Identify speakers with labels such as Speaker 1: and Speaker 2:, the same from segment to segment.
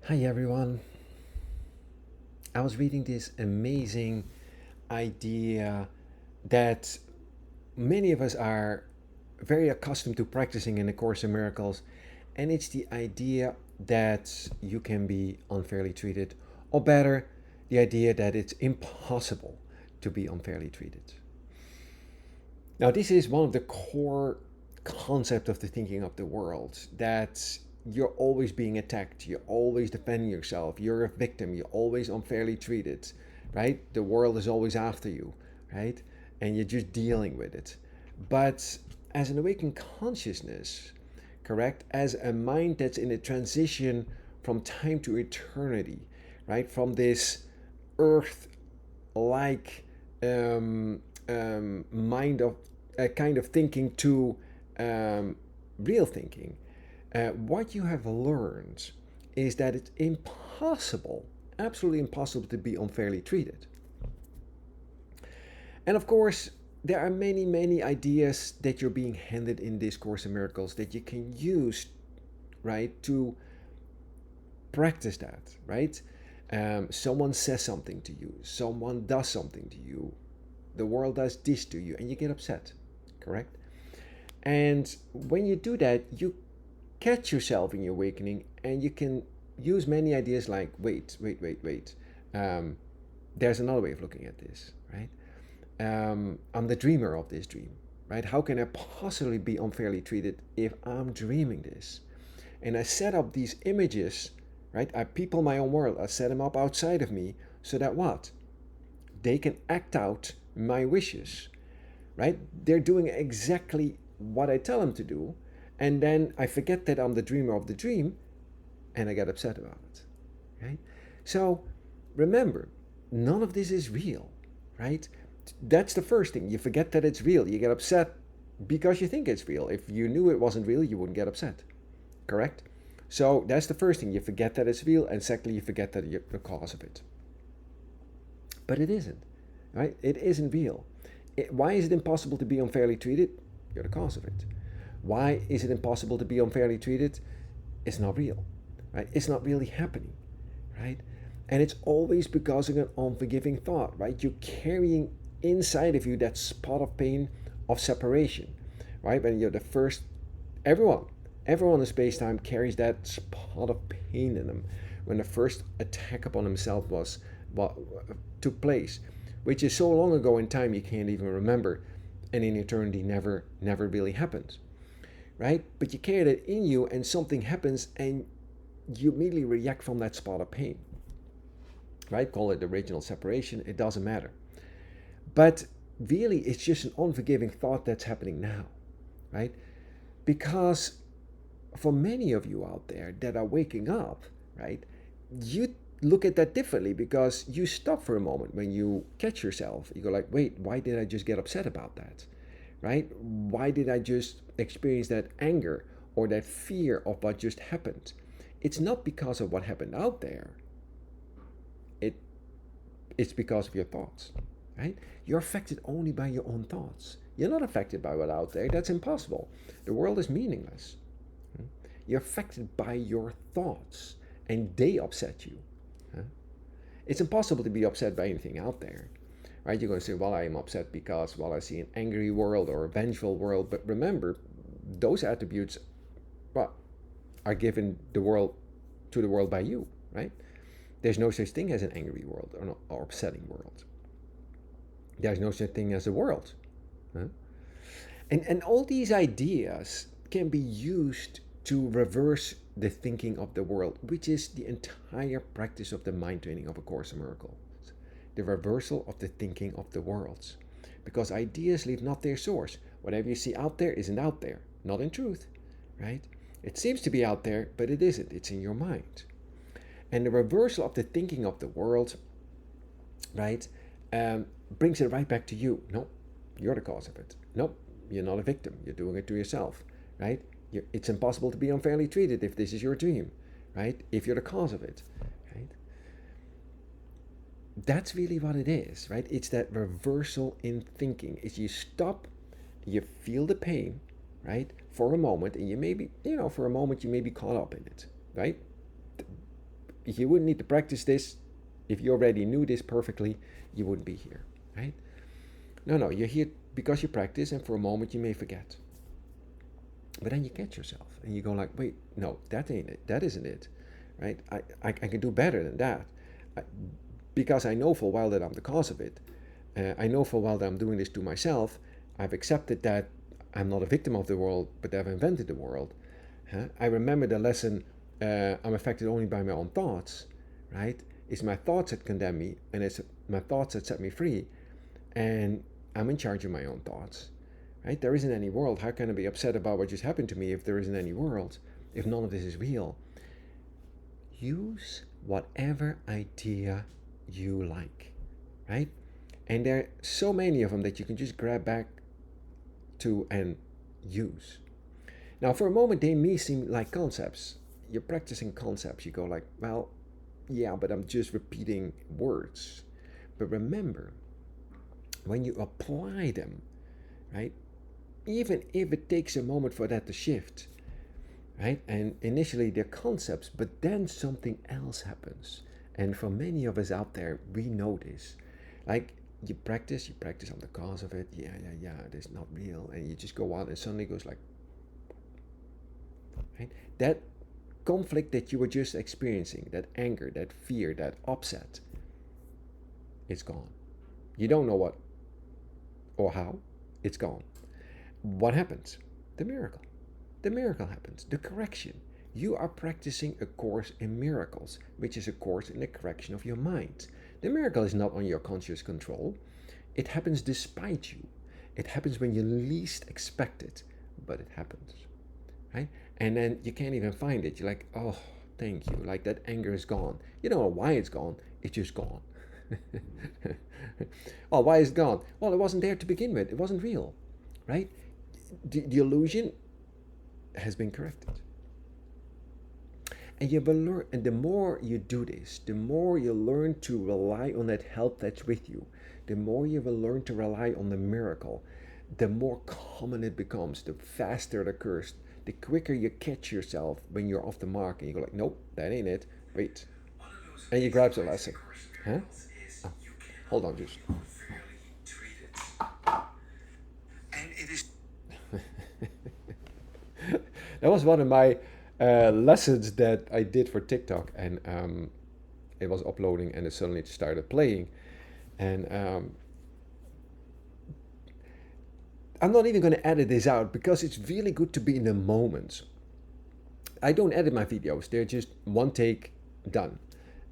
Speaker 1: Hi everyone. I was reading this amazing idea that many of us are very accustomed to practicing in the Course in Miracles, and it's the idea that you can be unfairly treated, or better, the idea that it's impossible to be unfairly treated. Now, this is one of the core concepts of the thinking of the world, that you're always being attacked, you're always defending yourself, you're a victim, you're always unfairly treated, right? The world is always after you, right? And you're just dealing with it. But as an awakened consciousness, correct, as a mind that's in a transition from time to eternity, right, from this earth like mind of kind of thinking to um, real thinking, what you have learned is that it's impossible, absolutely impossible, to be unfairly treated. And of course, there are many, many ideas that you're being handed in this Course in Miracles that you can use, right, to practice that, right? Someone says something to you, someone does something to you, the world does this to you, and you get upset, correct? And when you do that, you catch yourself in your awakening, and you can use many ideas like, wait. Um, there's another way of looking at this, right? I'm the dreamer of this dream, right? How can I possibly be unfairly treated if I'm dreaming this? And I set up these images, right? I people my own world. I set them up outside of me so that what? They can act out my wishes, right? They're doing exactly what I tell them to do. And then I forget that I'm the dreamer of the dream and I get upset about it, right? So remember, none of this is real, right? That's the first thing. You forget that it's real. You get upset because you think it's real. If you knew it wasn't real, you wouldn't get upset, correct? So that's the first thing. You forget that it's real, and secondly, you forget that you're the cause of it. But it isn't, right? It isn't real. Why is it impossible to be unfairly treated? You're the cause of it. Why is it impossible to be unfairly treated? It's not real, right? It's not really happening, right? And it's always because of an unforgiving thought, right? You're carrying inside of you that spot of pain of separation, right? When you're the first, everyone, everyone in space-time carries that spot of pain in them when the first attack upon himself was what took place, which is so long ago in time you can't even remember, and in eternity never really happened, right? But you carry that in you, and something happens, and you immediately react from that spot of pain, right? Call it original separation, it doesn't matter. But really, it's just an unforgiving thought that's happening now, right? Because for many of you out there that are waking up, right, you look at that differently because you stop for a moment when you catch yourself. You go like, wait, why did I just get upset about that? Right? Why did I just experience that anger or that fear of what just happened? It's not because of what happened out there. It it's because of your thoughts, right? You're affected only by your own thoughts. You're not affected by what's out there. That's impossible. The world is meaningless. You're affected by your thoughts, and they upset you. It's impossible to be upset by anything out there, right? You're going to say, well, I am upset because, well, I see an angry world or a vengeful world. But remember, those attributes, well, are given the world to the world by you, right? There's no such thing as an angry world or an upsetting world. There's no such thing as a world. Huh? And all these ideas can be used to reverse the thinking of the world, which is the entire practice of the mind training of A Course in Miracles. The reversal of the thinking of the worlds. Because ideas leave not their source. Whatever you see out there isn't out there, not in truth, right? It seems to be out there, but it isn't. It's in your mind. And the reversal of the thinking of the world, right, brings it right back to you. No, you're the cause of it. No, you're not a victim. You're doing it to yourself, right? It's impossible to be unfairly treated if this is your dream, right? If you're the cause of it, right? That's really what it is, right? It's that reversal in thinking. Is you stop, you feel the pain, right, for a moment, and you maybe, for a moment, you may be caught up in it, right? you wouldn't need to practice this. If you already knew this perfectly, you wouldn't be here, right? No, you're here because you practice, and for a moment you may forget. But then you catch yourself and you go like, wait, no, that ain't it. That isn't it, right? I can do better than that. I, because I know full well that I'm the cause of it. I know full well that I'm doing this to myself. I've accepted that I'm not a victim of the world, but I've invented the world. I remember the lesson, I'm affected only by my own thoughts, right? It's my thoughts that condemn me, and it's my thoughts that set me free. And I'm in charge of my own thoughts, right? There isn't any world. How can I be upset about what just happened to me if there isn't any world, if none of this is real? Use whatever idea you like, right? And there are so many of them that you can just grab back to and use. Now, for a moment, they may seem like concepts. You're practicing concepts. You go like, well, yeah, but I'm just repeating words. But remember, when you apply them, right, even if it takes a moment for that to shift, right, and initially they're concepts, but then something else happens. And for many of us out there, we know this. Like, you practice on the cause of it. Yeah, it is not real. And you just go on and suddenly goes like, right? That conflict that you were just experiencing, that anger, that fear, that upset, it's gone. You don't know what or how, it's gone. What happens? The miracle. The miracle happens. The correction. You are practicing a course in miracles, which is a course in the correction of your mind. The miracle is not on your conscious control. It happens despite you. It happens when you least expect it, but it happens, right? And then you can't even find it. You're like, oh, thank you. Like, that anger is gone. You don't know why it's gone. It's just gone. Oh, why is it gone? Well, it wasn't there to begin with. It wasn't real, right? The illusion has been corrected. And you will learn, and the more you do this, the more you learn to rely on that help that's with you. The more you will learn to rely on the miracle, the more common it becomes, the faster it occurs, the quicker you catch yourself when you're off the mark and you go like, nope, that ain't it. Wait. And you grab the lesson. Huh? Oh, hold on, just. And it is. That was one of my lessons that I did for TikTok, and it was uploading, and it suddenly started playing, and I'm not even going to edit this out because it's really good to be in the moment. I don't edit my videos; they're just one take, done.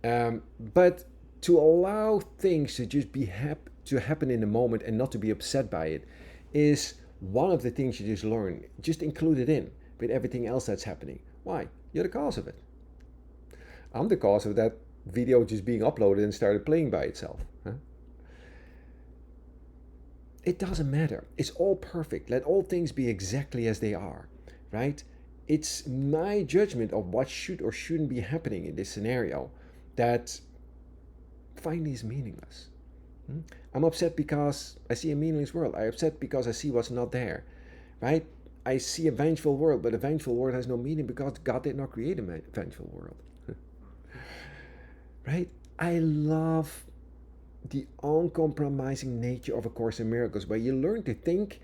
Speaker 1: But to allow things to just to happen in the moment and not to be upset by it is one of the things you just learn. Just include it in with everything else that's happening. Why? You're the cause of it. I'm the cause of that video just being uploaded and started playing by itself. Huh? It doesn't matter. It's all perfect. Let all things be exactly as they are, right? It's my judgment of what should or shouldn't be happening in this scenario that finally is meaningless. I'm upset because I see a meaningless world. I'm upset because I see what's not there, right? I see a vengeful world, but a vengeful world has no meaning because God did not create a vengeful world. Right? I love the uncompromising nature of A Course in Miracles, where you learn to think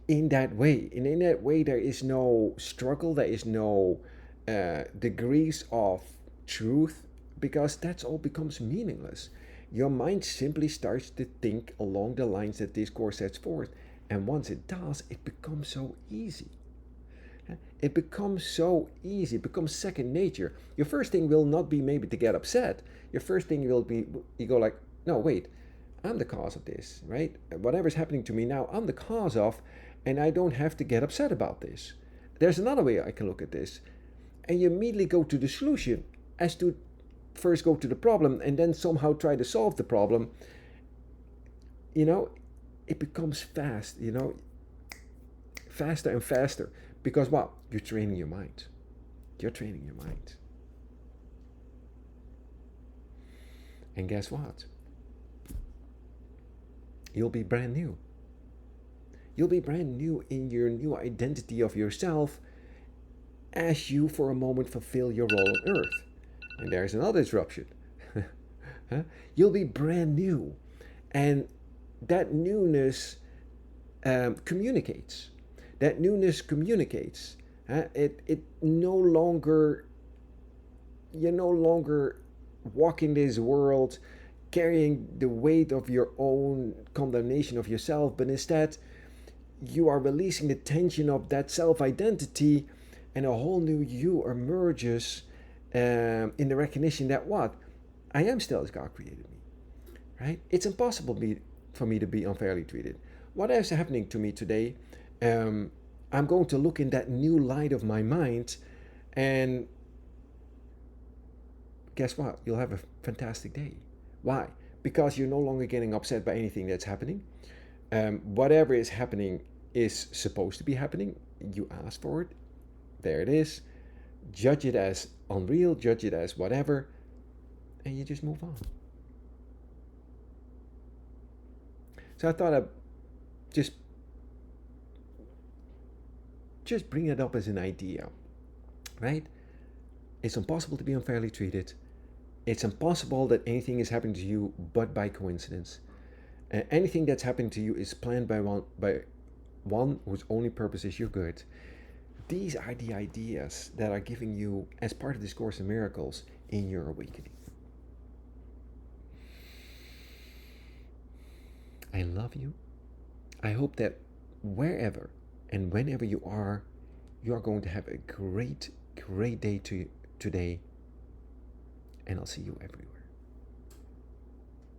Speaker 1: in that way. And in that way, there is no struggle, there is no degrees of truth, because that's all becomes meaningless. Your mind simply starts to think along the lines that this course sets forth. And once it does, it becomes so easy. It becomes so easy. It becomes second nature. Your first thing will not be maybe to get upset. Your first thing will be, you go like, no, wait, I'm the cause of this, right? Whatever's happening to me now, I'm the cause of, and I don't have to get upset about this. There's another way I can look at this. And you immediately go to the solution as to first go to the problem and then somehow try to solve the problem. You know, it becomes fast, faster and faster. Because what? You're training your mind. You're training your mind. And guess what? You'll be brand new. You'll be brand new in your new identity of yourself as you for a moment fulfill your role on earth. And there's another disruption. Huh? You'll be brand new. And that newness communicates. That newness communicates. It no longer, you're no longer walking this world carrying the weight of your own condemnation of yourself, but instead you are releasing the tension of that self identity, and a whole new you emerges in the recognition that what? I am still as God created me, right? It's impossible for me to be unfairly treated. Whatever is happening to me today, I'm going to look in that new light of my mind, and guess what? You'll have a fantastic day. Why? Because you're no longer getting upset by anything that's happening. Whatever is happening is supposed to be happening. You asked for it. There it is. Judge it as unreal, judge it as whatever, and you just move on. So I thought I'd just just bring it up as an idea, right? It's impossible to be unfairly treated. It's impossible that anything is happening to you but by coincidence. Anything that's happening to you is planned by one whose only purpose is your good. These are the ideas that are giving you as part of this Course in Miracles in your awakening. I love you. I hope that wherever and whenever you are going to have a great, great day today. And I'll see you everywhere.